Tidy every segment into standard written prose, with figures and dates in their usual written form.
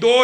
2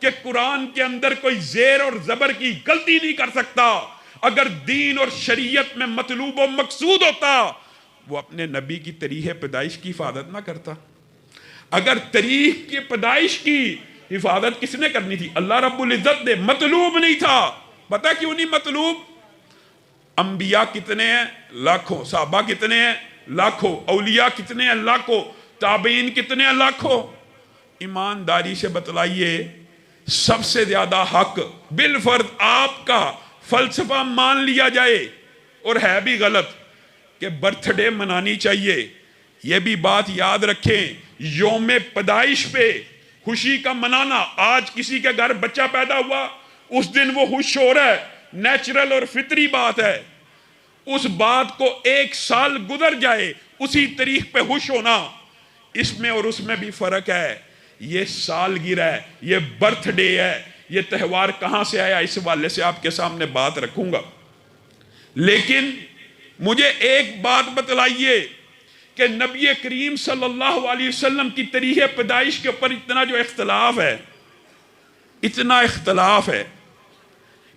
کہ قرآن کے اندر کوئی زیر اور زبر کی غلطی نہیں کر سکتا. اگر دین اور شریعت میں مطلوب و مقصود ہوتا وہ اپنے نبی کی تاریخ پیدائش کی حفاظت نہ کرتا. اگر تاریخ کی پیدائش کی حفاظت کس نے کرنی تھی؟ اللہ رب العزت نے. مطلوب نہیں تھا. پتہ کیوں نہیں مطلوب؟ انبیاء کتنے ہیں؟ لاکھوں. صحابہ کتنے ہیں؟ لاکھوں. اولیاء کتنے ہیں؟ لاکھوں. تابعین کتنے ہیں؟ لاکھوں. ایمانداری سے بتلائیے سب سے زیادہ حق بالفرض آپ کا فلسفہ مان لیا جائے اور ہے بھی غلط کہ برتھ ڈے منانی چاہیے. یہ بھی بات یاد رکھیں یوم پیدائش پہ خوشی کا منانا. آج کسی کے گھر بچہ پیدا ہوا اس دن وہ خوش ہو رہا ہے, نیچرل اور فطری بات ہے. اس بات کو 1 سال گزر جائے اسی تاریخ پہ خوش ہونا, اس میں اور اس میں بھی فرق ہے. یہ سالگرہ ہے, یہ برتھ ڈے ہے, یہ تہوار کہاں سے آیا اس حوالے سے آپ کے سامنے بات رکھوں گا. لیکن مجھے ایک بات بتلائیے کہ نبی کریم صلی اللہ علیہ وسلم کی تاریخ پیدائش کے اوپر اتنا جو اختلاف ہے, اتنا اختلاف ہے,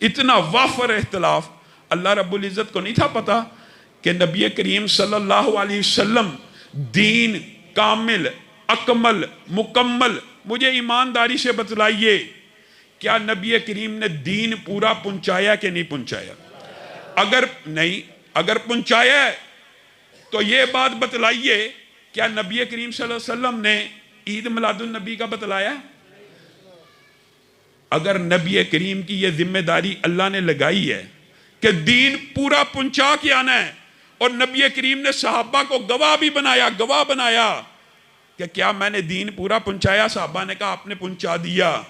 اتنا وافر اختلاف, اللہ رب العزت کو نہیں تھا پتا کہ نبی کریم صلی اللہ علیہ وسلم دین کامل اکمل مکمل. مجھے ایمانداری سے بتلائیے کیا نبی کریم نے دین پورا پہنچایا کہ نہیں پہنچایا؟ اگر پہنچایا ہے تو یہ بات بتلائیے کیا نبی کریم صلی اللہ علیہ وسلم نے عید میلاد النبی کا بتلایا؟ اگر نبی کریم کی یہ ذمہ داری اللہ نے لگائی ہے کہ دین پورا پہنچا کے آنا ہے, اور نبی کریم نے صحابہ کو گواہ بنایا کہ کیا میں نے دین پورا پہنچایا؟ صحابہ نے کہا آپ نے پہنچا دیا.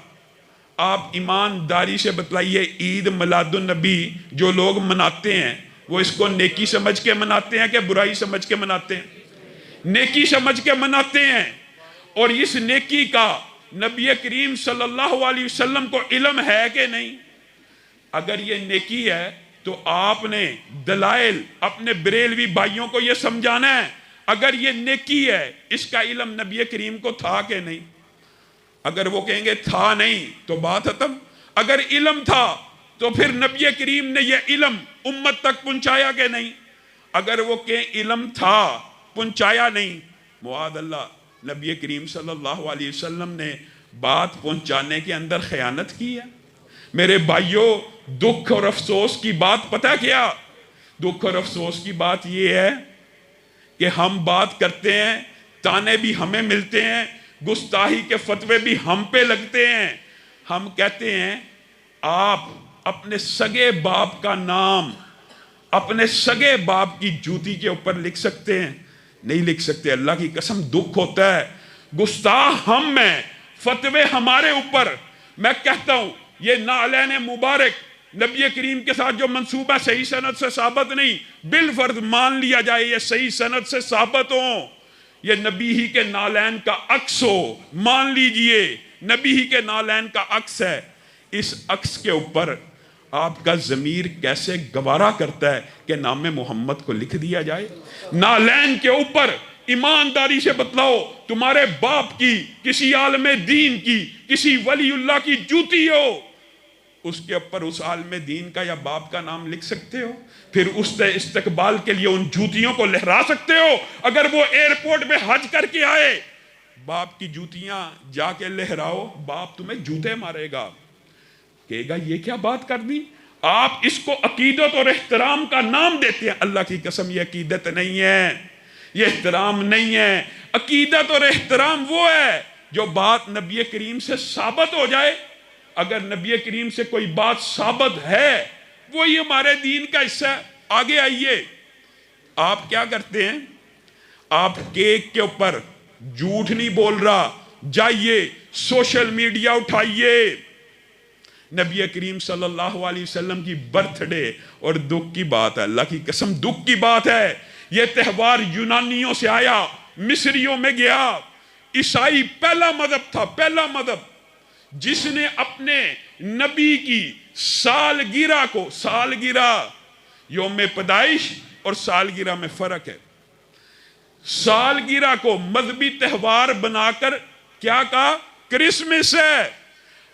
آپ ایمانداری سے بتلائیے عید میلاد النبی جو لوگ مناتے ہیں وہ اس کو نیکی سمجھ کے مناتے ہیں کہ برائی سمجھ کے مناتے ہیں؟ نیکی سمجھ کے مناتے ہیں. اور اس نیکی کا نبی کریم صلی اللہ علیہ وسلم کو علم ہے کہ نہیں؟ اگر یہ نیکی ہے تو آپ نے دلائل اپنے بریلوی بھائیوں کو یہ سمجھانا ہے. اگر یہ نیکی ہے اس کا علم نبی کریم کو تھا کہ نہیں؟ اگر وہ کہیں گے تھا نہیں تو بات ختم. اگر علم تھا تو پھر نبی کریم نے یہ علم امت تک پہنچایا کہ نہیں؟ اگر وہ کہیں علم تھا پہنچایا نہیں, معاذ اللہ, نبی کریم صلی اللہ علیہ وسلم نے بات پہنچانے کے اندر خیانت کی ہے. میرے بھائیوں, دکھ اور افسوس کی بات پتہ کیا؟ دکھ اور افسوس کی بات یہ ہے کہ ہم بات کرتے ہیں, تانے بھی ہمیں ملتے ہیں, گستاخی کے فتوے بھی ہم پہ لگتے ہیں. ہم کہتے ہیں آپ اپنے سگے باپ کا نام اپنے سگے باپ کی جوتی کے اوپر لکھ سکتے ہیں؟ نہیں لکھ سکتے. اللہ کی قسم دکھ ہوتا ہے. گستاخ ہم ہیں, فتوے ہمارے اوپر. میں کہتا ہوں یہ نعلین مبارک نبی کریم کے ساتھ جو منصوبہ صحیح سند سے ثابت نہیں, بالفرض مان لیا جائے یہ صحیح سند سے ثابت ہوں, یہ نبی ہی کے نعلین کا عکس ہو, مان لیجئے نبی ہی کے نعلین کا عکس ہے. اس عکس کے اوپر آپ کا ضمیر کیسے گوارا کرتا ہے کہ نام محمد کو لکھ دیا جائے؟ نعلین کے اوپر ایمانداری سے بتلاؤ تمہارے باپ کی, کسی عالم دین کی, کسی ولی اللہ کی جوتی ہو, اس کے اوپر اس عالم دین کا یا باپ کا نام لکھ سکتے ہو؟ پھر اس استقبال کے لیے ان جوتیوں کو لہرا سکتے ہو؟ اگر وہ ایئرپورٹ میں حج کر کے آئے, باپ کی جوتیاں جا کے لہراؤ, باپ تمہیں جوتے مارے گا, کہے گا یہ کیا بات کر دی. آپ اس کو عقیدت اور احترام کا نام دیتے ہیں. اللہ کی قسم یہ عقیدت نہیں ہے, یہ احترام نہیں ہے. عقیدت اور احترام وہ ہے جو بات نبی کریم سے ثابت ہو جائے. اگر نبی کریم سے کوئی بات ثابت ہے وہی ہمارے دین کا حصہ ہے. آگے آئیے, آپ کیا کرتے ہیں؟ آپ کیک کے اوپر جھوٹ نہیں بول رہا, جائیے سوشل میڈیا اٹھائیے, نبی کریم صلی اللہ علیہ وسلم کی برتھ ڈے, اور دکھ کی بات ہے, اللہ کی قسم دکھ کی بات ہے, یہ تہوار یونانیوں سے آیا, مصریوں میں گیا. عیسائی پہلا مذہب تھا, پہلا مذہب جس نے اپنے نبی کی سالگرہ کو, سالگرہ یوم پیدائش اور سالگرہ میں فرق ہے, سالگرہ کو مذہبی تہوار بنا کر کیا کہا؟ کرسمس ہے.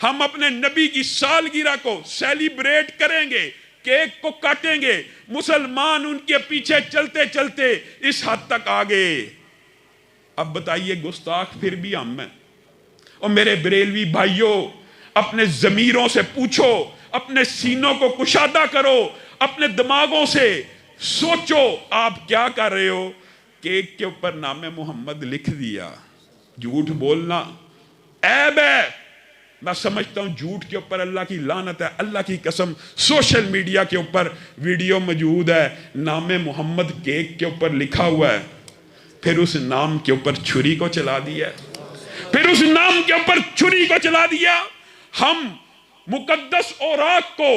ہم اپنے نبی کی سالگرہ کو سیلیبریٹ کریں گے، کیک کو کاٹیں گے، مسلمان ان کے پیچھے چلتے چلتے اس حد تک آگے۔ اب بتائیے گستاخ پھر بھی ہم ہیں۔ اور میرے بریلوی بھائیوں، اپنے ضمیروں سے پوچھو، اپنے سینوں کو کشادہ کرو، اپنے دماغوں سے سوچو آپ کیا کر رہے ہو۔ کیک کے اوپر نام محمد لکھ دیا، جھوٹ بولنا عیب ہے۔ میں سمجھتا ہوں جھوٹ کے اوپر اللہ کی لعنت ہے۔ اللہ کی قسم سوشل میڈیا کے اوپر ویڈیو موجود ہے، نام محمد کیک کے اوپر لکھا ہوا ہے، پھر اس نام کے اوپر چھری کو چلا دیا، پھر اس نام کے اوپر چھری کو چلا دیا۔ ہم مقدس اوراق کو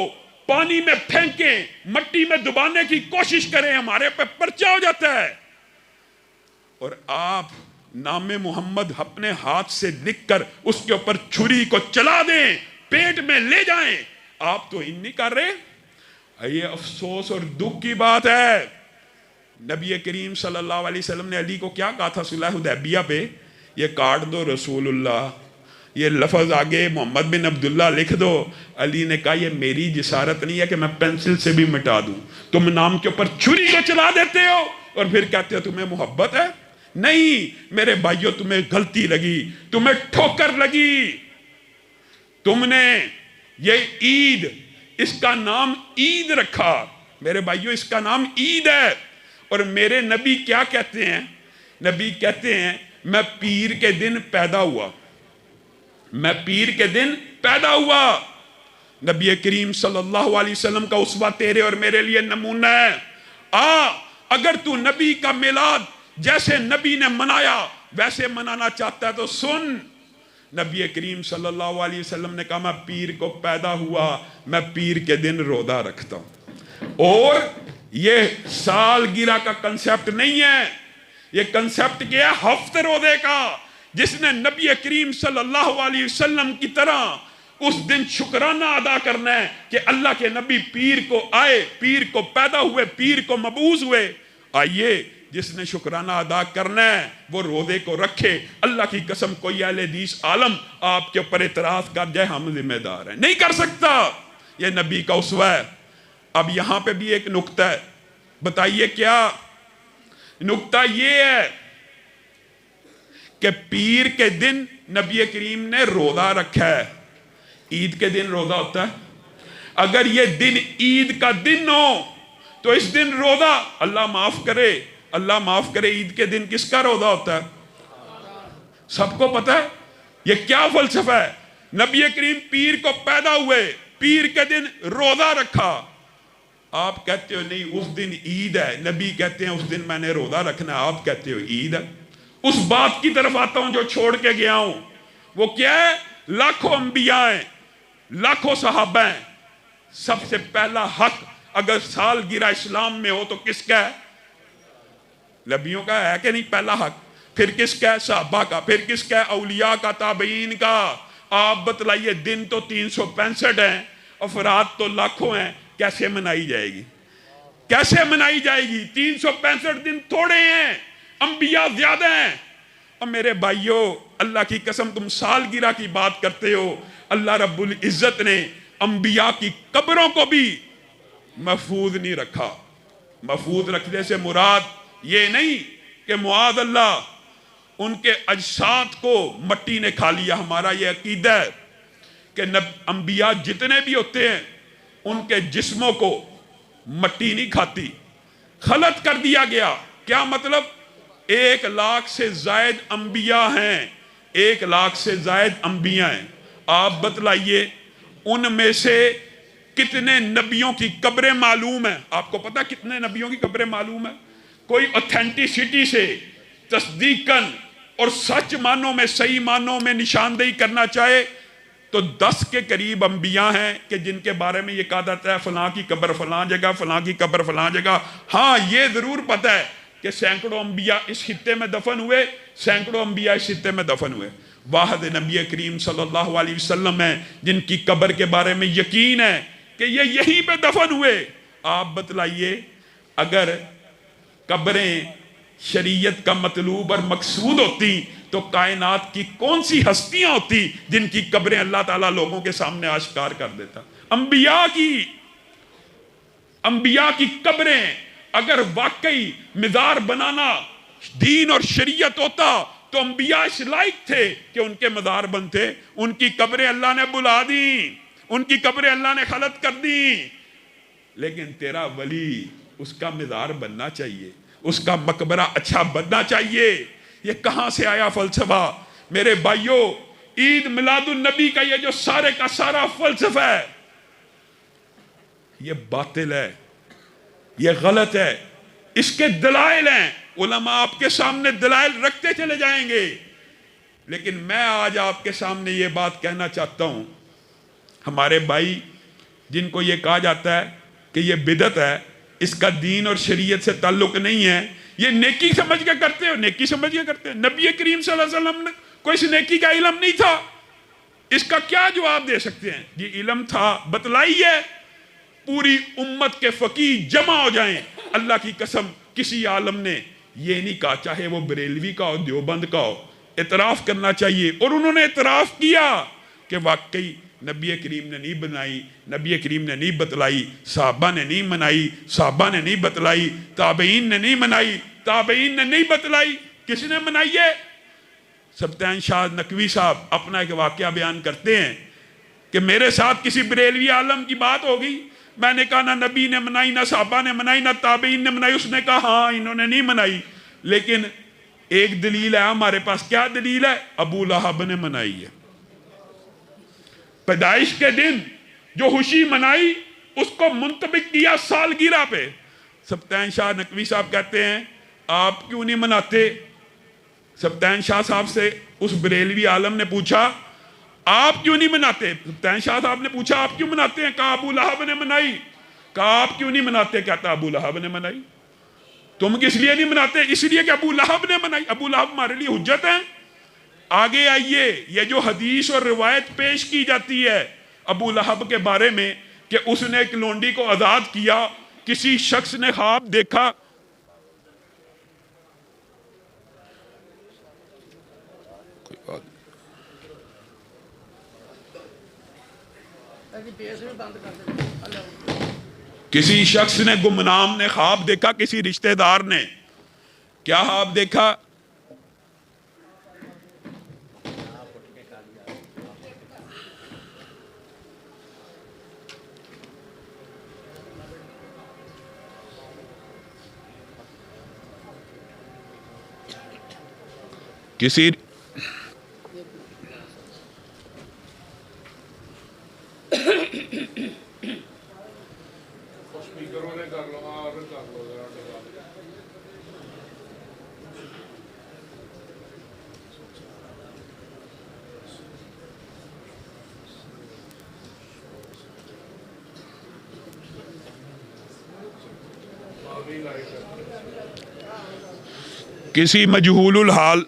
پانی میں پھینکیں، مٹی میں دبانے کی کوشش کریں، ہمارے پہ پرچہ ہو جاتا ہے، اور آپ نام محمد اپنے ہاتھ سے لکھ کر اس کے اوپر چھری کو چلا دیں، پیٹ میں لے جائیں۔ آپ تو نہیں کر رہے۔ یہ افسوس اور دکھ کی بات ہے۔ نبی کریم صلی اللہ علیہ وسلم نے علی کو کیا کہا تھا صلح حدیبیہ پہ؟ یہ کاٹ دو رسول اللہ، یہ لفظ آگے محمد بن عبداللہ لکھ دو۔ علی نے کہا یہ میری جسارت نہیں ہے کہ میں پینسل سے بھی مٹا دوں، تم نام کے اوپر چھری کو چلا دیتے ہو اور پھر کہتے ہو تمہیں محبت ہے۔ نہیں میرے بھائیوں، تمہیں غلطی لگی، تمہیں ٹھوکر لگی۔ تم نے یہ عید، اس کا نام عید رکھا۔ میرے بھائیوں اس کا نام عید ہے، اور میرے نبی کیا کہتے ہیں؟ نبی کہتے ہیں میں پیر کے دن پیدا ہوا، میں پیر کے دن پیدا ہوا۔ نبی کریم صلی اللہ علیہ وسلم کا اسوہ تیرے اور میرے لیے نمونہ ہے۔ اگر تو نبی کا میلاد جیسے نبی نے منایا ویسے منانا چاہتا ہے تو سن، نبی کریم صلی اللہ علیہ وسلم نے کہا میں پیر کو پیدا ہوا، میں پیر کے دن روزہ رکھتا ہوں۔ اور یہ سالگرہ کا کنسیپٹ نہیں ہے، یہ کنسیپٹ کیا ہے؟ ہفت روزے کا۔ جس نے نبی کریم صلی اللہ علیہ وسلم کی طرح اس دن شکرانہ ادا کرنا ہے کہ اللہ کے نبی پیر کو آئے، پیر کو پیدا ہوئے، پیر کو مبعوث ہوئے، آئیے جس نے شکرانہ ادا کرنا ہے وہ روزے کو رکھے۔ اللہ کی قسم کوئی اہل حدیث عالم آپ کے اوپر اعتراض کر جائے ہم ذمہ دار ہیں، نہیں کر سکتا۔ یہ نبی کا اسوہ ہے۔ اب یہاں پہ بھی ایک نقطہ ہے، بتائیے کیا نقطہ؟ یہ ہے کہ پیر کے دن نبی کریم نے روزہ رکھا ہے۔ عید کے دن روزہ ہوتا ہے؟ اگر یہ دن عید کا دن ہو تو اس دن روزہ، اللہ معاف کرے، اللہ معاف کرے، عید کے دن کس کا روزہ ہوتا ہے؟ سب کو پتہ ہے یہ کیا فلسفہ ہے؟ نبی کریم پیر کو پیدا ہوئے، پیر کے دن روزہ رکھا۔ آپ کہتے ہو نہیں اس دن عید ہے، نبی کہتے ہیں اس دن میں نے روزہ رکھنا ہے، آپ کہتے ہو عید ہے۔ اس بات کی طرف آتا ہوں جو چھوڑ کے گیا ہوں، وہ کیا ہے؟ لاکھوں انبیاء ہیں، لاکھوں صحابہ ہیں، سب سے پہلا حق اگر سالگرہ اسلام میں ہو تو کس کا ہے؟ نبیوں کا ہے کہ نہیں پہلا حق؟ پھر کس کا ہے؟ صحابہ کا۔ پھر کس کا ہے؟ اولیاء کا، تابعین کا۔ آپ بتلائیے دن تو 365 ہیں، افراد تو لاکھوں ہیں، کیسے منائی جائے گی؟ کیسے منائی جائے گی؟ 365 دن تھوڑے ہیں، انبیاء زیادہ ہیں۔ اور میرے بھائیوں اللہ کی قسم تم سالگرہ کی بات کرتے ہو، اللہ رب العزت نے انبیاء کی قبروں کو بھی محفوظ نہیں رکھا۔ محفوظ رکھنے سے مراد یہ نہیں کہ معاذ اللہ ان کے اجساد کو مٹی نے کھا لیا۔ ہمارا یہ عقیدہ ہے کہ انبیاء جتنے بھی ہوتے ہیں ان کے جسموں کو مٹی نہیں کھاتی، خلط کر دیا گیا۔ کیا مطلب؟ 1,00,000 سے زائد انبیاء ہیں، 1,00,000 سے زائد انبیاء ہیں۔ آپ بتلائیے ان میں سے کتنے نبیوں کی قبریں معلوم ہیں؟ آپ کو پتا کتنے نبیوں کی قبریں معلوم ہیں؟ کوئی اوتھینٹیسٹی سے تصدیقاً اور سچ معنوں میں، صحیح معنوں میں نشاندہی کرنا چاہے تو 10 کے قریب انبیاء ہیں کہ جن کے بارے میں یہ کہا جاتا ہے فلاں کی قبر فلاں جگہ، فلاں کی قبر فلاں جگہ۔ ہاں یہ ضرور پتہ ہے کہ سینکڑوں انبیاء اس خطے میں دفن ہوئے، سینکڑوں انبیاء اس خطے میں دفن ہوئے۔ واحد نبی کریم صلی اللہ علیہ وسلم ہیں جن کی قبر کے بارے میں یقین ہے کہ یہ یہیں پہ دفن ہوئے۔ آپ بتلائیے اگر قبریں شریعت کا مطلوب اور مقصود ہوتی تو کائنات کی کون سی ہستیاں ہوتی جن کی قبریں اللہ تعالیٰ لوگوں کے سامنے آشکار کر دیتا؟ انبیاء کی قبریں اگر واقعی مزار بنانا دین اور شریعت ہوتا تو انبیاء اس لائق تھے کہ ان کے مزار بنتے. ان کی قبریں اللہ نے بلا دی، ان کی قبریں اللہ نے خلط کر دی. لیکن تیرا ولی، اس کا مزار بننا چاہیے، اس کا مقبرہ اچھا بننا چاہیے. یہ کہاں سے آیا فلسفہ؟ میرے بھائیوں، عید میلاد النبی کا یہ جو سارے کا سارا فلسفہ ہے، یہ باطل ہے، یہ غلط ہے. اس کے دلائل ہیں، علماء آپ کے سامنے دلائل رکھتے چلے جائیں گے. لیکن میں آج آپ کے سامنے یہ بات کہنا چاہتا ہوں، ہمارے بھائی جن کو یہ کہا جاتا ہے کہ یہ بدعت ہے، اس کا دین اور شریعت سے تعلق نہیں ہے، یہ نیکی سمجھ کے کرتے ہو، نیکی سمجھ کے کرتے ہیں. نبی کریم صلی اللہ علیہ وسلم نے کوئی اس نیکی کا علم نہیں تھا، اس کا کیا جواب دے سکتے ہیں؟ یہ علم تھا، بتلائیے. پوری امت کے فقیہ جمع ہو جائیں، اللہ کی قسم کسی عالم نے یہ نہیں کہا، چاہے وہ بریلوی کا ہو، دیوبند کا ہو، اعتراف کرنا چاہیے. اور انہوں نے اعتراف کیا کہ واقعی نبی کریم نے نہیں بنائی، نبی کریم نے نہیں بتلائی، صحابہ نے نہیں منائی، صحابہ نے نہیں بتلائی، تابعین نے نہیں منائی، تابعین نے نہیں بتلائی. کس نے منائی ہے؟ سبطین شاہ نقوی صاحب اپنا ایک واقعہ بیان کرتے ہیں کہ میرے ساتھ کسی بریلوی عالم کی بات ہوگی، میں نے کہا نہ نبی نے منائی، نہ صحابہ نے منائی، نہ تابعین نے منائی. اس نے کہا ہاں انہوں نے نہیں منائی، لیکن ایک دلیل ہے ہمارے پاس. کیا دلیل ہے؟ ابو لہب نے منائی ہے. پیدائش کے دن جو خوشی منائی اس کو منطبق کیا سالگرہ پہ. سبطین شاہ نقوی صاحب کہتے ہیں آپ کیوں نہیں مناتے؟ سبطین شاہ صاحب سے اس بریلوی عالم نے پوچھا آپ کیوں نہیں مناتے؟ سبطین شاہ صاحب نے پوچھا آپ کیوں مناتے ہیں؟ کہا ابو لہب نے منائی. کہا آپ کیوں نہیں مناتے؟ کہتا ابو لہب نے منائی. تم کس لیے نہیں مناتے؟ اس لیے کہ ابو لہب نے منائی. ابو لہب ہمارے لیے حجت ہیں. آگے آئیے، یہ جو حدیث اور روایت پیش کی جاتی ہے ابو لہب کے بارے میں کہ اس نے ایک لونڈی کو آزاد کیا، کسی شخص نے خواب دیکھا. کسی شخص نے گمنام نے خواب دیکھا، کسی رشتہ دار نے. کیا خواب دیکھا؟ کسی کسی مجہول الحال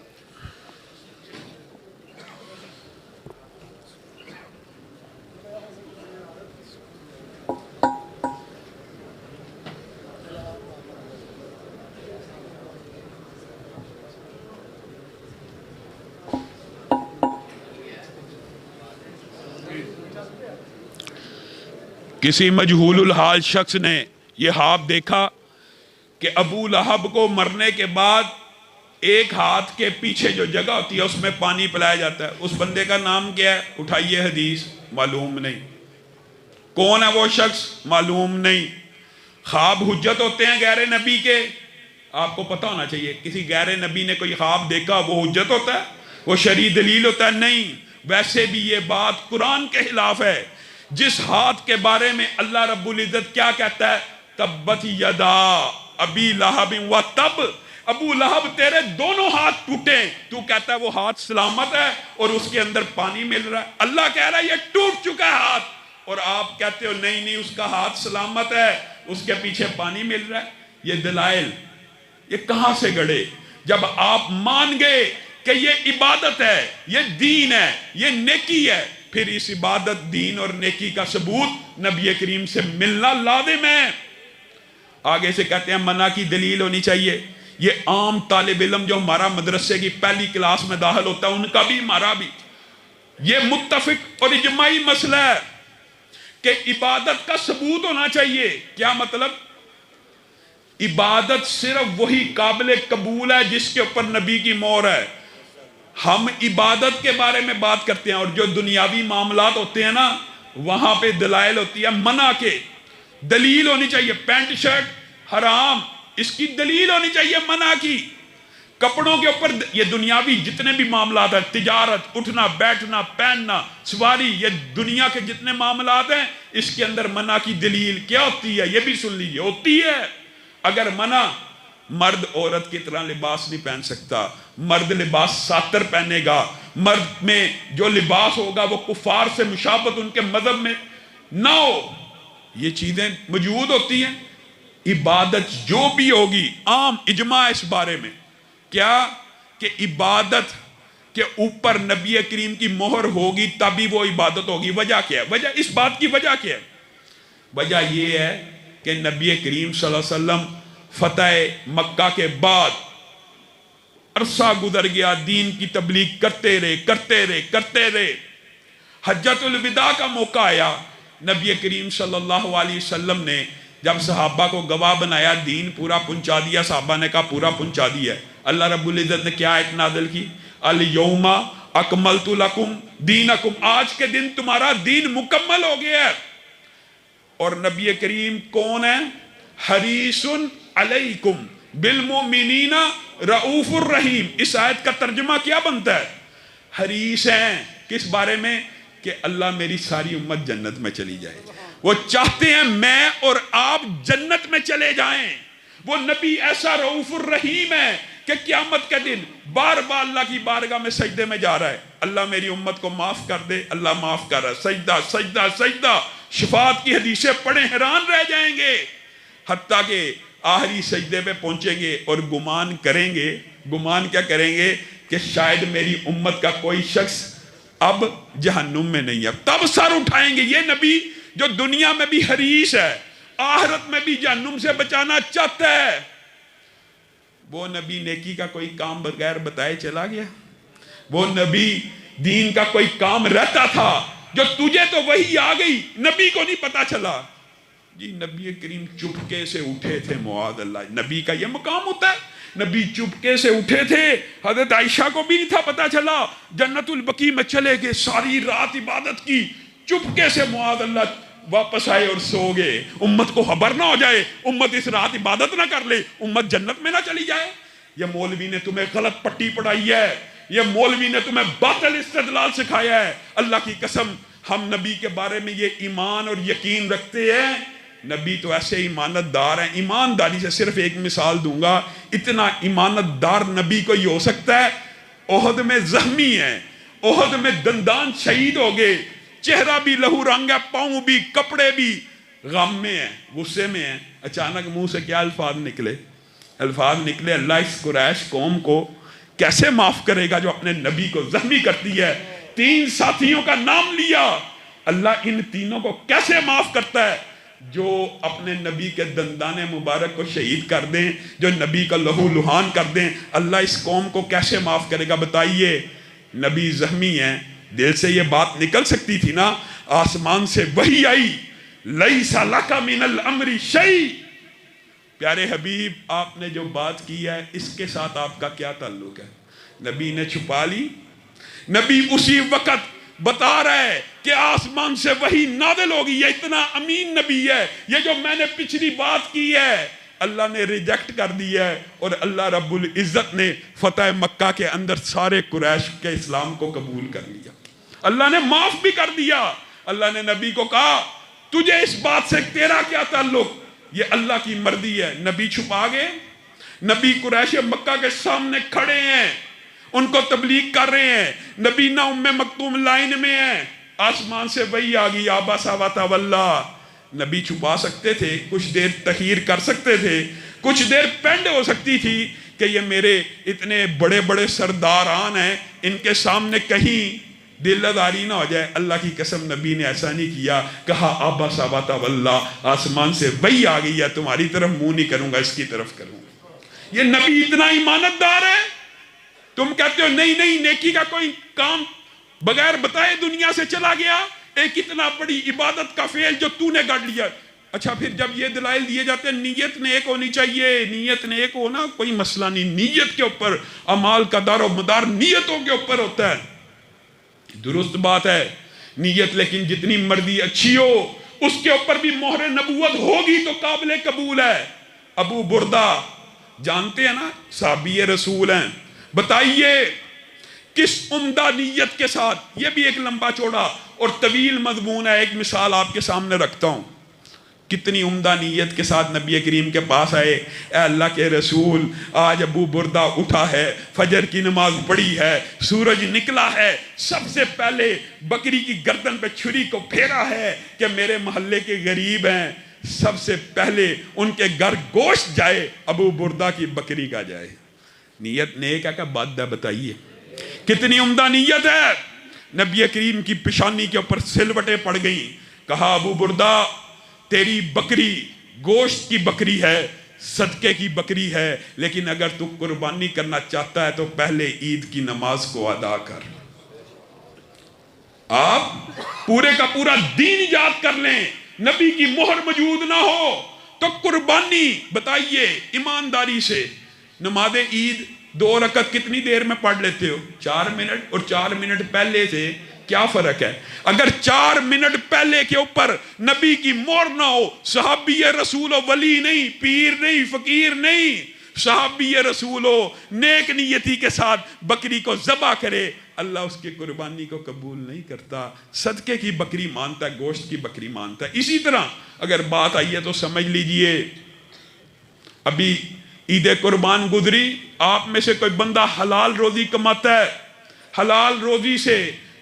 کسی مجہول الحال شخص نے یہ خواب دیکھا کہ ابو لہب کو مرنے کے بعد ایک ہاتھ کے پیچھے جو جگہ ہوتی ہے اس میں پانی پلایا جاتا ہے. اس بندے کا نام کیا ہے؟ اٹھائیے حدیث. معلوم نہیں. کون ہے وہ شخص؟ معلوم نہیں. خواب حجت ہوتے ہیں غیر نبی کے؟ آپ کو پتہ ہونا چاہیے. کسی غیر نبی نے کوئی خواب دیکھا وہ حجت ہوتا ہے؟ وہ شرعی دلیل ہوتا ہے؟ نہیں. ویسے بھی یہ بات قرآن کے خلاف ہے. جس ہاتھ کے بارے میں اللہ رب العزت کیا کہتا ہے؟ تبت یدا ابی لہب و تب. ابو لہب تیرے دونوں ہاتھ ٹوٹے، تو کہتا ہے وہ ہاتھ سلامت ہے اور اس کے اندر پانی مل رہا ہے. اللہ کہہ رہا ہے یہ ٹوٹ چکا ہے ہاتھ، اور آپ کہتے ہو نہیں نہیں اس کا ہاتھ سلامت ہے، اس کے پیچھے پانی مل رہا ہے. یہ دلائل یہ کہاں سے گڑے؟ جب آپ مان گئے کہ یہ عبادت ہے، یہ دین ہے، یہ نیکی ہے، پھر اس عبادت، دین اور نیکی کا ثبوت نبی کریم سے ملنا لازم ہے. آگے سے کہتے ہیں منع کی دلیل ہونی چاہیے. یہ عام طالب علم جو ہمارا مدرسے کی پہلی کلاس میں داخل ہوتا ہے ان کا بھی ہمارا بھی یہ متفق اور اجماعی مسئلہ ہے کہ عبادت کا ثبوت ہونا چاہیے. کیا مطلب؟ عبادت صرف وہی قابل قبول ہے جس کے اوپر نبی کی مہر ہے. ہم عبادت کے بارے میں بات کرتے ہیں اور جو دنیاوی معاملات ہوتے ہیں نا وہاں پہ دلائل ہوتی ہے منع کے. دلیل ہونی چاہیے. پینٹ شرٹ حرام، اس کی دلیل ہونی چاہیے منع کی. کپڑوں کے اوپر یہ دنیاوی جتنے بھی معاملات ہیں، تجارت، اٹھنا بیٹھنا پہننا سواری، یہ دنیا کے جتنے معاملات ہیں اس کے اندر منع کی دلیل کیا ہوتی ہے یہ بھی سن لیجیے. ہوتی ہے اگر منع مرد عورت کی طرح لباس نہیں پہن سکتا، مرد لباس ساتر پہنے گا، مرد میں جو لباس ہوگا وہ کفار سے مشابہت ان کے مذہب میں نہ ہو، یہ چیزیں موجود ہوتی ہیں. عبادت جو بھی ہوگی عام اجماع اس بارے میں کیا کہ عبادت کے اوپر نبی کریم کی مہر ہوگی تبھی وہ عبادت ہوگی. وجہ کیا ہے؟ وجہ اس بات کی وجہ کیا ہے؟ وجہ یہ ہے کہ نبی کریم صلی اللہ علیہ وسلم فتح مکہ کے بعد عرصہ گزر گیا، دین کی تبلیغ کرتے رہے. حجۃ الوداع کا موقع آیا، نبی کریم صلی اللہ علیہ وسلم نے جب صحابہ کو گواہ بنایا دین پورا پہنچا دیا. صحابہ نے کہا پورا پہنچا دیا. اللہ رب العزت نے کیا آیت نازل کی؟ الیوم اکملت لکم دینکم، آج کے دن تمہارا دین مکمل ہو گیا ہے. اور نبی کریم کون ہے؟ حریص علیکم بالمؤمنین رؤوف الرحیم. اس آیت کا ترجمہ کیا بنتا ہے؟ حریص ہیں کس بارے میں؟ کہ اللہ میری ساری امت جنت میں چلی جائے. وہ چاہتے ہیں میں اور آپ جنت میں چلے جائیں. وہ نبی ایسا رؤوف الرحیم ہے کہ قیامت کے دن بار بار اللہ کی بارگاہ میں سجدے میں جا رہا ہے، اللہ میری امت کو معاف کر دے. اللہ معاف کر رہا ہے. سجدہ سجدہ سجدہ. شفاعت کی حدیثیں پڑھیں حیران رہ جائیں گے. حتیٰ کہ آخری سجدے پہ پہنچیں گے اور گمان کریں گے. گمان کیا کریں گے؟ کہ شاید میری امت کا کوئی شخص اب جہنم میں نہیں ہے. تب سر اٹھائیں گے. یہ نبی جو دنیا میں بھی حریص ہے، آخرت میں بھی جہنم سے بچانا چاہتا ہے، وہ نبی نیکی کا کوئی کام بغیر بتائے چلا گیا. وہ نبی دین کا کوئی کام رہتا تھا جو تجھے تو وہی آ گئی، نبی کو نہیں پتا چلا. جی نبی کریم چپکے سے اٹھے تھے. معاذ اللہ، نبی کا یہ مقام ہوتا ہے. نبی چپکے سے اٹھے تھے. حضرت عائشہ کو بھی نہیں تھا پتا چلا. جنت البقیع میں چلے گئے، ساری رات عبادت کی، چپکے سے معاذ اللہ واپس آئے اور سو گئے. امت کو خبر نہ ہو جائے، امت اس رات عبادت نہ کر لے، امت جنت میں نہ چلی جائے. یہ مولوی نے تمہیں غلط پٹی پڑھائی ہے، یہ مولوی نے تمہیں باطل استدلال سکھایا ہے. اللہ کی قسم ہم نبی کے بارے میں یہ ایمان اور یقین رکھتے ہیں. نبی تو ایسے ایمانت دار ہیں. ایمانداری سے صرف ایک مثال دوں گا. اتنا ایمانت دار نبی کو ہی ہو سکتا ہے. احد میں زخمی ہیں، احد میں دندان شہید ہو گئے، چہرہ بھی لہو رنگ ہے، پاؤں بھی، کپڑے بھی، غم میں ہیں، غصے میں ہیں. اچانک منہ سے کیا الفاظ نکلے؟ اللہ اس قریش قوم کو کیسے معاف کرے گا جو اپنے نبی کو زخمی کرتی ہے. 3 ساتھیوں کا نام لیا. اللہ ان تینوں کو کیسے معاف کرتا ہے؟ جو اپنے نبی کے دندان مبارک کو شہید کر دیں، جو نبی کا لہو لہان کر دیں. اللہ اس قوم کو کیسے معاف کرے گا بتائیے. نبی زخمی ہیں، دل سے یہ بات نکل سکتی تھی نا. آسمان سے وحی آئی، لیس لک من الامر شیء. پیارے حبیب آپ نے جو بات کی ہے اس کے ساتھ آپ کا کیا تعلق ہے؟ نبی نے چھپا لی. نبی اسی وقت بتا رہا ہے کہ آسمان سے وحی نازل ہوگی. یہ اتنا امین نبی ہے. یہ جو میں نے پچھلی بات کی ہے اللہ نے ریجیکٹ کر دی ہے، اور اللہ رب العزت نے فتح مکہ کے اندر سارے قریش کے اسلام کو قبول کر لیا. اللہ نے معاف بھی کر دیا. اللہ نے نبی کو کہا تجھے اس بات سے تیرا کیا تعلق؟ یہ اللہ کی مرضی ہے. نبی چھپا گئے. نبی قریش مکہ کے سامنے کھڑے ہیں، ان کو تبلیغ کر رہے ہیں. نبی نہ ام مکتوم لائن میں ہیں. آسمان سے وحی آ گئی، عبس وتولی. نبی چھپا سکتے تھے، کچھ دیر تخیر کر سکتے تھے، کچھ دیر پینڈ ہو سکتی تھی کہ یہ میرے اتنے بڑے بڑے سرداران ہیں، ان کے سامنے کہیں دل آزاری نہ ہو جائے. اللہ کی قسم نبی نے ایسا نہیں کیا. کہا عبس وتولی، آسمان سے وحی آ گئی ہے، تمہاری طرف منہ نہیں کروں گا، اس کی طرف کروں گا. یہ نبی اتنا ایمانت دار ہے؟ تم کہتے ہو نہیں نہیں نیکی کا کوئی کام بغیر بتائے دنیا سے چلا گیا، ایک اتنا بڑی عبادت کا فعل جو تو نے گڑ لیا۔ اچھا پھر جب یہ دلائل دیے جاتے ہیں نیت نیک ہونی چاہیے، نیت نیک ہونا کوئی مسئلہ نہیں، نیت کے اوپر اعمال کا دار و مدار نیتوں کے اوپر ہوتا ہے۔ درست بات ہے نیت لیکن جتنی مرضی اچھی ہو اس کے اوپر بھی مہر نبوت ہوگی تو قابل قبول ہے۔ ابو بردہ جانتے ہیں نا صحابی رسول ہیں، بتائیے کس عمدہ نیت کے ساتھ، یہ بھی ایک لمبا چوڑا اور طویل مضمون ہے، ایک مثال آپ کے سامنے رکھتا ہوں، کتنی عمدہ نیت کے ساتھ نبی کریم کے پاس آئے، اے اللہ کے رسول آج ابو بردہ اٹھا ہے، فجر کی نماز پڑھی ہے، سورج نکلا ہے، سب سے پہلے بکری کی گردن پہ چھری کو پھیرا ہے کہ میرے محلے کے غریب ہیں، سب سے پہلے ان کے گھر گوشت جائے، ابو بردہ کی بکری کا جائے۔ نیت نیک ہے کہ بد ہے؟ بتائیے کتنی عمدہ نیت ہے۔ نبی کریم کی پیشانی کے اوپر سلوٹیں پڑ گئیں، کہا ابو بردہ تیری بکری گوشت کی بکری ہے، صدقے کی بکری ہے، لیکن اگر تو قربانی کرنا چاہتا ہے تو پہلے عید کی نماز کو ادا کر۔ آپ پورے کا پورا دین ایجاد کر لیں، نبی کی مہر موجود نہ ہو تو قربانی بتائیے ایمانداری سے۔ نماز عید 2 رکعت کتنی دیر میں پڑھ لیتے ہو؟ 4 منٹ، اور 4 منٹ پہلے سے کیا فرق ہے؟ اگر 4 منٹ پہلے کے اوپر نبی کی مہر نہ ہو، صحابی رسول ہو، ولی نہیں، پیر نہیں، فقیر نہیں، صحابی رسول ہو، نیک نیتی کے ساتھ بکری کو ذبح کرے، اللہ اس کی قربانی کو قبول نہیں کرتا، صدقے کی بکری مانتا ہے، گوشت کی بکری مانتا ہے۔ اسی طرح اگر بات آئی ہے تو سمجھ لیجئے، ابھی عید قربان گزری، آپ میں سے کوئی بندہ حلال روزی کماتا ہے، حلال روزی سے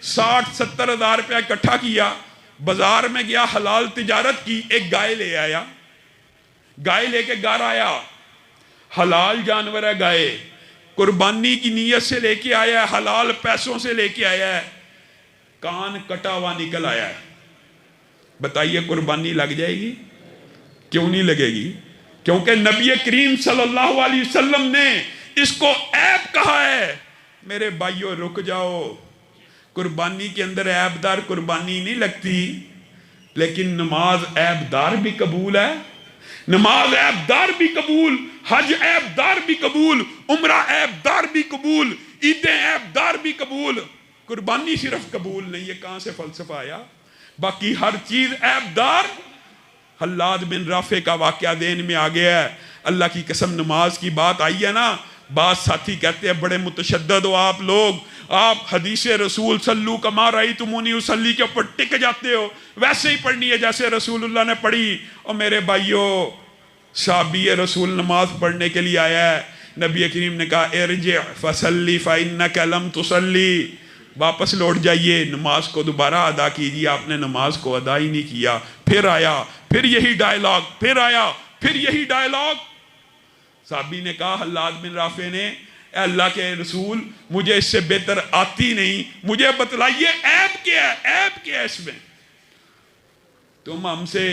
60-70 ہزار روپیہ اکٹھا کیا، بازار میں گیا، حلال تجارت کی، ایک گائے لے آیا، گائے لے کے گھر آیا، حلال جانور ہے گائے، قربانی کی نیت سے لے کے آیا ہے، حلال پیسوں سے لے کے آیا ہے، کان کٹا ہوا نکل آیا ہے، بتائیے قربانی لگ جائے گی؟ کیوں نہیں لگے گی؟ کیونکہ نبی کریم صلی اللہ علیہ وسلم نے اس کو عیب کہا ہے۔ میرے بھائیو رک جاؤ، قربانی کے اندر عیب دار قربانی نہیں لگتی، لیکن نماز عیب دار بھی قبول ہے، نماز عیب دار بھی قبول، حج عیب دار بھی قبول، عمرہ عیب دار بھی قبول، عیدیں عیب دار بھی قبول، قربانی صرف قبول نہیں۔ یہ کہاں سے فلسفہ آیا؟ باقی ہر چیز عیب دار۔ حلاد بن رافع کا واقعہ ذہن میں آ گیا ہے، اللہ کی قسم نماز کی بات آئی ہے نا، بعض ساتھی کہتے ہیں بڑے متشدد ہو آپ لوگ، آپ حدیث رسول صلو کما رأیتمونی اصلی کے اوپر ٹک جاتے ہو، ویسے ہی پڑھنی ہے جیسے رسول اللہ نے پڑھی۔ اور میرے بھائیو صحابی رسول نماز پڑھنے کے لیے آیا ہے، نبی کریم نے کہا ارجع فصلی فإنک لم تصلی، واپس لوٹ جائیے، نماز کو دوبارہ ادا کیجیے، آپ نے نماز کو ادا ہی نہیں کیا۔ پھر آیا، پھر یہی ڈائلاگ، پھر آیا، پھر یہی ڈائلاگ۔ صحابی نے کہا حلاد بن رافع نے، اے اللہ کے رسول مجھے اس سے بہتر آتی نہیں، مجھے بتلائیے عیب کیا ہے، عیب کیا ہے اس میں؟ تم ہم سے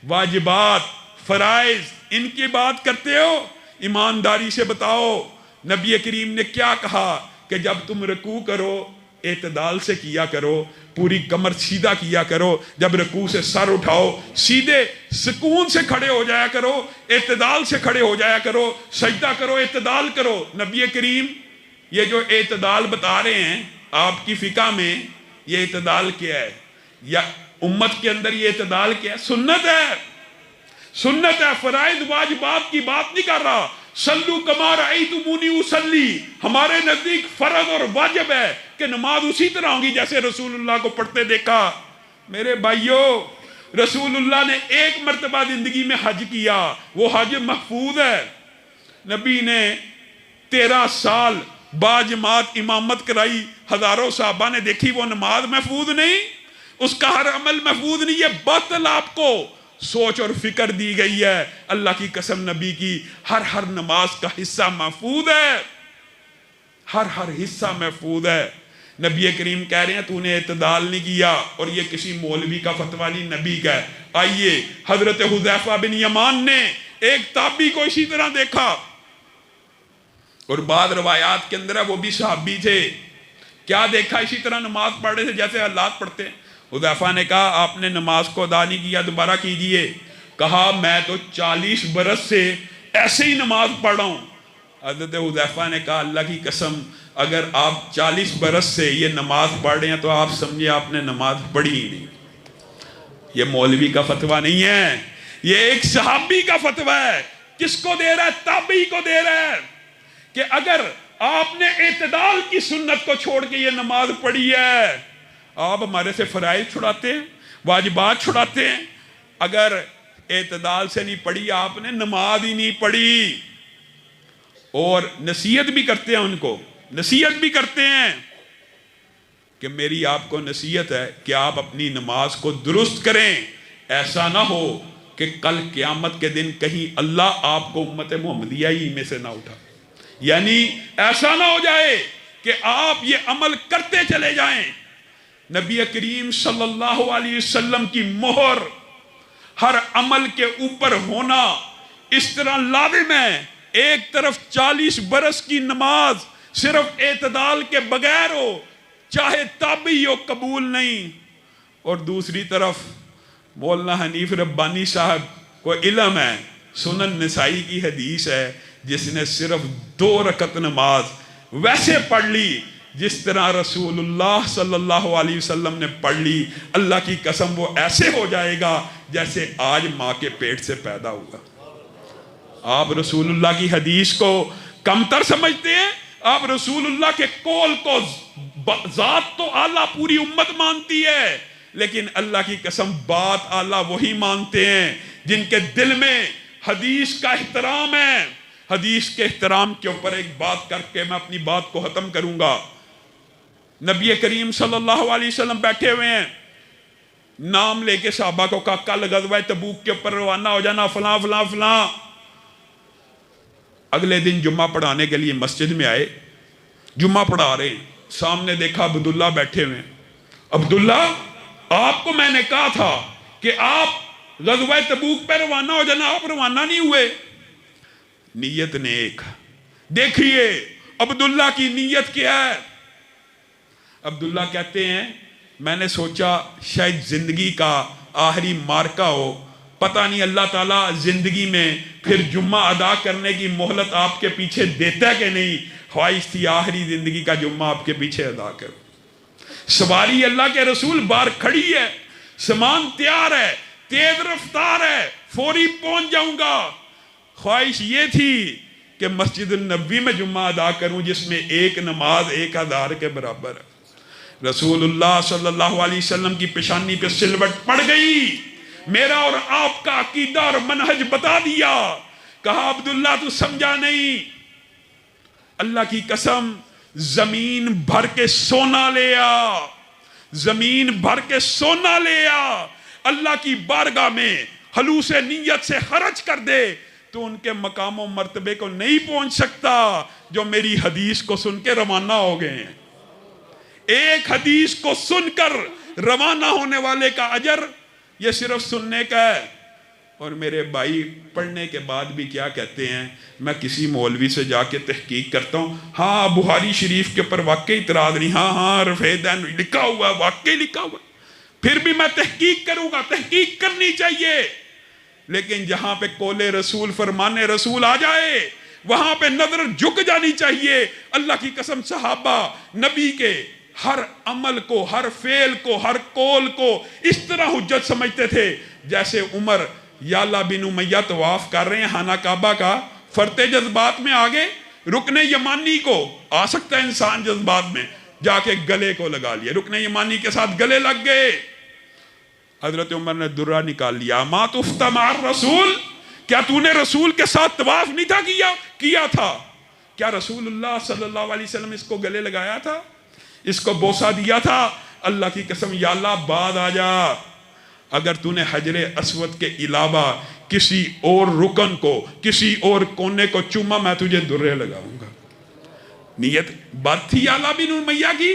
واجبات فرائض ان کی بات کرتے ہو، ایمانداری سے بتاؤ نبی کریم نے کیا کہا کہ جب تم رکوع کرو اعتدال سے کیا کرو، پوری کمر سیدھا کیا کرو، جب رکوع سے سر اٹھاؤ سیدھے سکون سے کھڑے ہو جایا کرو، اعتدال سے کھڑے ہو جایا کرو، سجدہ کرو، اعتدال کرو۔ نبی کریم یہ جو اعتدال بتا رہے ہیں آپ کی فقہ میں، یہ اعتدال کیا ہے؟ یا امت کے اندر یہ اعتدال کیا ہے؟ سنت ہے، سنت ہے، فرائض واجبات کی بات نہیں کر رہا۔ صلو کما رأیتمونی اصلی ہمارے نزدیک فرض اور واجب ہے کہ نماز اسی طرح ہوگی جیسے رسول اللہ کو پڑھتے دیکھا۔ میرے بھائیو رسول اللہ نے ایک مرتبہ زندگی میں حج کیا، وہ حج محفوظ ہے۔ نبی نے 13 سال باجماعت امامت کرائی، ہزاروں صحابہ نے دیکھی، وہ نماز محفوظ نہیں، اس کا ہر عمل محفوظ نہیں، یہ باطل آپ کو سوچ اور فکر دی گئی ہے۔ اللہ کی قسم نبی کی ہر نماز کا حصہ محفوظ ہے، ہر حصہ محفوظ ہے۔ نبی کریم کہہ رہے ہیں تو نے اعتدال نہیں کیا، اور یہ کسی مولوی کا فتویٰ نہیں، نبی کا ہے۔ آئیے حضرت حذیفہ بن یمان نے ایک تابعی کو اسی طرح دیکھا، اور بعض روایات کے اندر ہے وہ بھی صحابی تھے، کیا دیکھا اسی طرح نماز پڑھ رہے تھے جیسے حضرات پڑھتے ہیں۔ حذیفہ نے کہا آپ نے نماز کو ادا نہیں کیا، دوبارہ کیجئے۔ کہا میں تو 40 برس سے ایسے ہی نماز پڑھ رہا ہوں۔ حضرت حذیفہ نے کہا اللہ کی قسم اگر آپ 40 برس سے یہ نماز پڑھ رہے ہیں تو آپ سمجھے آپ نے نماز پڑھی ہی نہیں۔ یہ مولوی کا فتویٰ نہیں ہے، یہ ایک صحابی کا فتویٰ ہے۔ کس کو دے رہا ہے؟ تابعی کو دے رہا ہے کہ اگر آپ نے اعتدال کی سنت کو چھوڑ کے یہ نماز پڑھی ہے، آپ ہمارے سے فرائض چھڑاتے ہیں، واجبات چھڑاتے ہیں۔ اگر اعتدال سے نہیں پڑھی آپ نے نماز ہی نہیں پڑھی۔ اور نصیحت بھی کرتے ہیں، ان کو نصیحت بھی کرتے ہیں کہ میری آپ کو نصیحت ہے کہ آپ اپنی نماز کو درست کریں، ایسا نہ ہو کہ کل قیامت کے دن کہیں اللہ آپ کو امت محمدیہ ہی میں سے نہ اٹھا۔ یعنی ایسا نہ ہو جائے کہ آپ یہ عمل کرتے چلے جائیں۔ نبی کریم صلی اللہ علیہ وسلم کی مہر ہر عمل کے اوپر ہونا اس طرح لازم ہے، ایک طرف 40 برس کی نماز صرف اعتدال کے بغیر ہو، چاہے تابعی ہو قبول نہیں، اور دوسری طرف مولانا حنیف ربانی صاحب کو علم ہے، سنن نسائی کی حدیث ہے، جس نے صرف 2 رکعت نماز ویسے پڑھ لی جس طرح رسول اللہ صلی اللہ علیہ وسلم نے پڑھ لی، اللہ کی قسم وہ ایسے ہو جائے گا جیسے آج ماں کے پیٹ سے پیدا ہوا۔ آپ رسول اللہ کی حدیث کو کمتر سمجھتے ہیں، آپ رسول اللہ کے قول کو ذات تو اعلیٰ پوری امت مانتی ہے، لیکن اللہ کی قسم بات اعلیٰ وہی مانتے ہیں جن کے دل میں حدیث کا احترام ہے۔ حدیث کے احترام کے اوپر ایک بات کر کے میں اپنی بات کو ختم کروں گا۔ نبی کریم صلی اللہ علیہ وسلم بیٹھے ہوئے ہیں، نام لے کے صحابہ کو کہا کل غزوہ تبوک کے اوپر روانہ ہو جانا، فلاں فلاں فلاں۔ اگلے دن جمعہ پڑھانے کے لیے مسجد میں آئے، جمعہ پڑھا رہے ہیں، سامنے دیکھا عبداللہ بیٹھے ہوئے ہیں۔ عبداللہ آپ کو میں نے کہا تھا کہ آپ غزوہ تبوک پہ روانہ ہو جانا، آپ روانہ نہیں ہوئے۔ نیت نیک، دیکھیے عبداللہ کی نیت کیا ہے۔ عبداللہ کہتے ہیں میں نے سوچا شاید زندگی کا آخری مارکا ہو، پتہ نہیں اللہ تعالیٰ زندگی میں پھر جمعہ ادا کرنے کی مہلت آپ کے پیچھے دیتا ہے کہ نہیں، خواہش تھی آخری زندگی کا جمعہ آپ کے پیچھے ادا کروں۔ سواری اللہ کے رسول بار کھڑی ہے، سامان تیار ہے، تیز رفتار ہے، فوری پہنچ جاؤں گا۔ خواہش یہ تھی کہ مسجد النبوی میں جمعہ ادا کروں جس میں ایک نماز 1000 کے برابر ہے۔ رسول اللہ صلی اللہ علیہ وسلم کی پیشانی پہ سلوٹ پڑ گئی، میرا اور آپ کا عقیدہ اور منہج بتا دیا۔ کہا عبداللہ تو سمجھا نہیں، اللہ کی قسم زمین بھر کے سونا لے آ، زمین بھر کے سونا لے آ، اللہ کی بارگاہ میں خلوص نیت سے خرچ کر دے تو ان کے مقام و مرتبے کو نہیں پہنچ سکتا جو میری حدیث کو سن کے روانہ ہو گئے ہیں۔ ایک حدیث کو سن کر روانہ ہونے والے کا اجر یہ صرف سننے کا ہے۔ اور میرے بھائی پڑھنے کے بعد بھی کیا کہتے ہیں، میں کسی مولوی سے جا کے تحقیق کرتا ہوں، ہاں بخاری شریف کے اوپر واقعی اعتراض نہیں، ہاں رفع دین لکھا ہوا ہے، واقعی لکھا ہوا ہے، پھر بھی میں تحقیق کروں گا۔ تحقیق کرنی چاہیے، لیکن جہاں پہ قول رسول فرمان رسول آ جائے وہاں پہ نظر جھک جانی چاہیے۔ اللہ کی قسم صحابہ نبی کے ہر عمل کو، ہر فعل کو، ہر قول کو اس طرح حجت سمجھتے تھے جیسے عمر یعلا بن امیہ طواف کر رہے ہیں خانہ کعبہ کا، فرتے جذبات میں آگے رکن یمانی کو آ سکتا ہے انسان جذبات میں جا کے گلے کو لگا لیا، رکن یمانی کے ساتھ گلے لگ گئے۔ حضرت عمر نے درہ نکال لیا، ما تفتا مع الرسول، کیا تو نے رسول کے ساتھ طواف نہیں تھا کیا تھا؟ کیا رسول اللہ صلی اللہ علیہ وسلم اس کو گلے لگایا تھا، اس کو بوسہ دیا تھا؟ اللہ کی قسم یا اللہ بعد آ جا، اگر تو نے حجر اسود کے علاوہ کسی اور رکن کو، کسی اور کونے کو چوما میں تجھے درے لگاؤں گا۔ نیت بات تھی یعلا بن امیہ کی،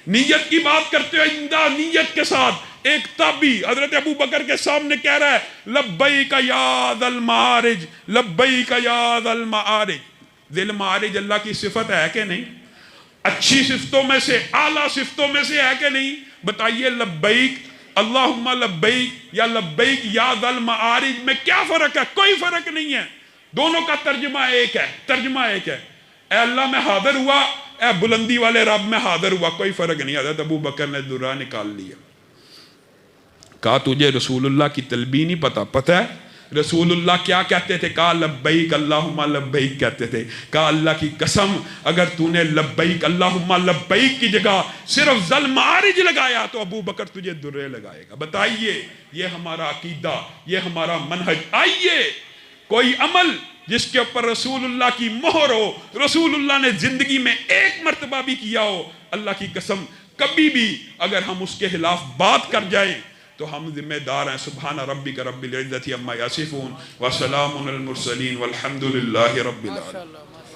نیت کی بات کرتے ہوئے اندہ نیت کے ساتھ ایک تابعی حضرت ابو بکر کے سامنے کہہ رہا ہے لبیک یا ذا المعارج، لبیک یا ذا المعارج، ذل معارج اللہ کی صفت ہے کہ نہیں؟ اچھی صفتوں میں سے، اعلیٰ صفتوں میں سے ہے کہ نہیں؟ بتائیے لبیک اللہم لبیک یا لبیک یا ذل معارج میں کیا فرق ہے؟ کوئی فرق نہیں ہے، دونوں کا ترجمہ ایک ہے، ترجمہ ایک ہے۔ اے اللہ میں حاضر ہوا، اے بلندی والے رب میں حاضر ہوا، کوئی فرق نہیں۔ حضرت ابو بکر نے درہ نکال لیا، کہا تجھے رسول اللہ کی تلبین نہیں پتہ؟ پتہ ہے رسول اللہ کیا کہتے تھے؟ کہا لبیک اللہم لبیک کہتے تھے۔ کہا اللہ کی قسم اگر تو نے لبیک اللہم لبیک کی جگہ صرف ذل معارج لگایا تو ابو بکر تجھے درے لگائے گا۔ بتائیے یہ ہمارا عقیدہ، یہ ہمارا منہج۔ آئیے کوئی عمل جس کے اوپر رسول اللہ کی مہر ہو، رسول اللہ نے زندگی میں ایک مرتبہ بھی کیا ہو، اللہ کی قسم کبھی بھی اگر ہم اس کے خلاف بات کر جائیں تو ہم ذمہ دار ہیں۔ سبحان ربک رب العزت عما یصفون وسلام علی المرسلین والحمد للہ رب العالمین۔